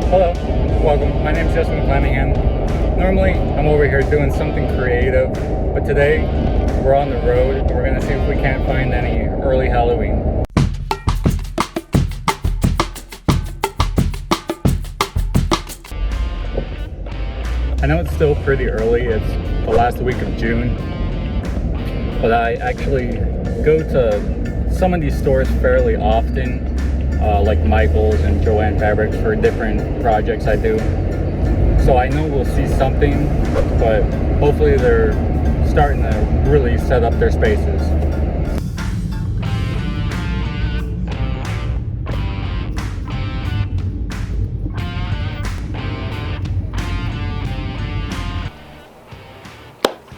Hello, welcome. My name is JesseMcDesign. Normally, I'm over here doing something creative, but today we're on the road and we're gonna see if we can't find any early Halloween. I know it's still pretty early, it's the last week of June, but I actually go to some of these stores fairly often, like Michael's and Joann Fabrics, for different projects I do. So I know we'll see something, but hopefully they're starting to really set up their spaces.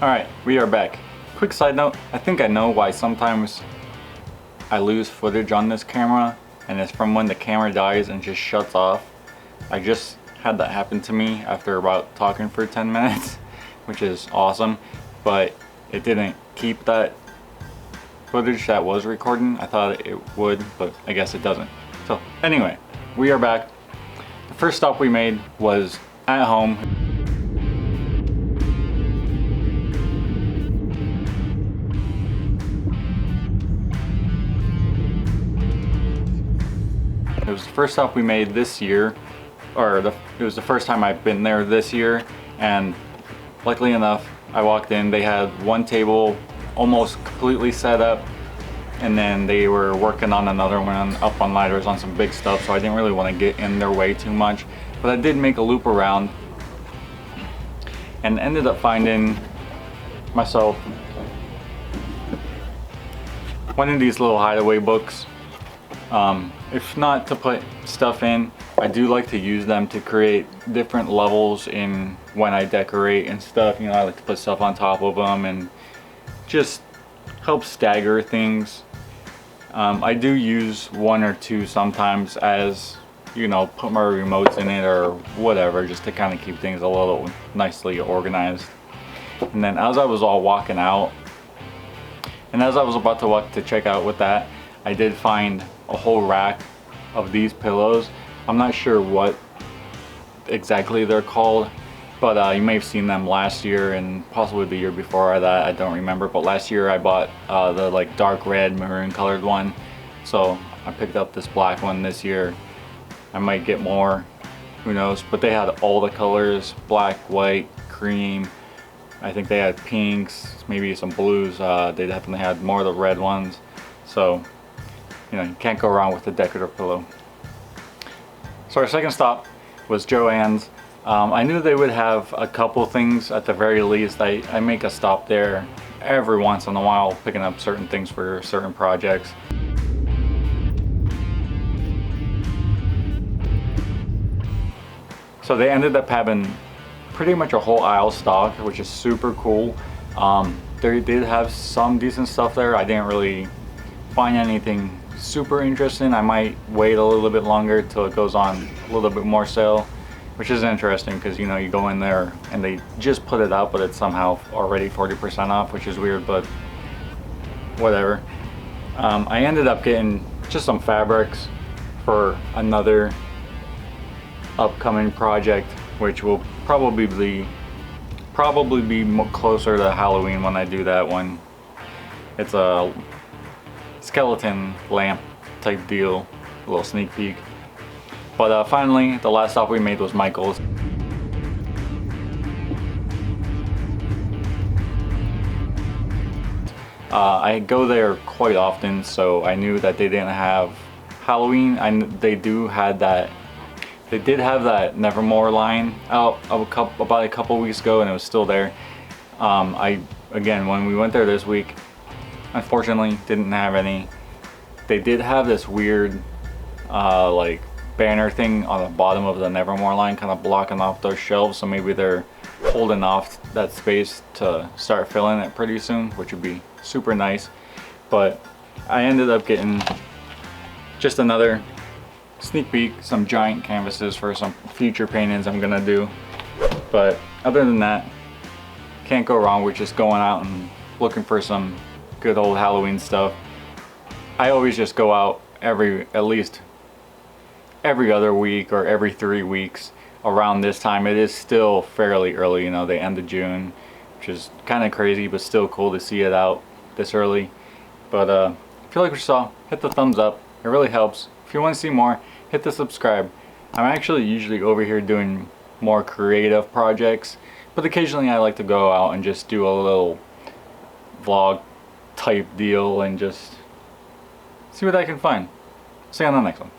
Alright, we are back. Quick side note, I think I know why sometimes I lose footage on this camera, and it's from when the camera dies and just shuts off. I just had that happen to me after about talking for 10 minutes, which is awesome, but it didn't keep that footage that was recording. I thought it would, but I guess it doesn't. So anyway, we are back. The first stop we made was at home. It was the first stop we made this year, it was the first time I've been there this year, and luckily enough, I walked in, they had one table almost completely set up, and then they were working on another one up on ladders on some big stuff, so I didn't really want to get in their way too much. But I did make a loop around and ended up finding myself one of these little hideaway books. If not to put stuff in, I do like to use them to create different levels in when I decorate and stuff. You know, I like to put stuff on top of them and just help stagger things. I do use one or two sometimes as, you know, put my remotes in it or whatever, just to kind of keep things a little nicely organized. And then as I was all walking out, and as I was about to walk to check out with that, I did find a whole rack of these pillows. I'm not sure what exactly they're called, but you may have seen them last year and possibly the year before that. I don't remember, but last year I bought the like dark red maroon colored one, so I picked up this black one this year. I might get more, who knows, but they had all the colors: black, white, cream. I think they had pinks, maybe some blues. They definitely had more of the red ones, so you know, you can't go wrong with the decorative pillow. So our second stop was Joann's. I knew they would have a couple things at the very least. I make a stop there every once in a while, picking up certain things for certain projects. So they ended up having pretty much a whole aisle stock, which is super cool. They did have some decent stuff there. I didn't really find anything super interesting. I might wait a little bit longer till it goes on a little bit more sale, which is interesting because, you know, you go in there and they just put it out, but it's somehow already 40% off, which is weird, but whatever. I ended up getting just some fabrics for another upcoming project, which will probably be closer to Halloween when I do that one. It's a skeleton lamp type deal, a little sneak peek. But finally, the last stop we made was Michael's. I go there quite often, so I knew that they didn't have Halloween. They did have that Nevermore line out about a couple weeks ago, and it was still there. Again, when we went there this week, unfortunately didn't have any. They did have this weird like banner thing on the bottom of the Nevermore line, kind of blocking off those shelves, so maybe they're holding off that space to start filling it pretty soon, which would be super nice. But I ended up getting just another sneak peek, some giant canvases for some future paintings I'm gonna do. But other than that, can't go wrong with just going out and looking for some good old Halloween stuff. I always just go out at least every other week or every 3 weeks around this time. It is still fairly early, you know, the end of June, which is kind of crazy, but still cool to see it out this early. But if you like what you saw, hit the thumbs up. It really helps. If you want to see more, hit the subscribe. I'm actually usually over here doing more creative projects, but occasionally I like to go out and just do a little vlog type deal and just see what I can find. See you on the next one.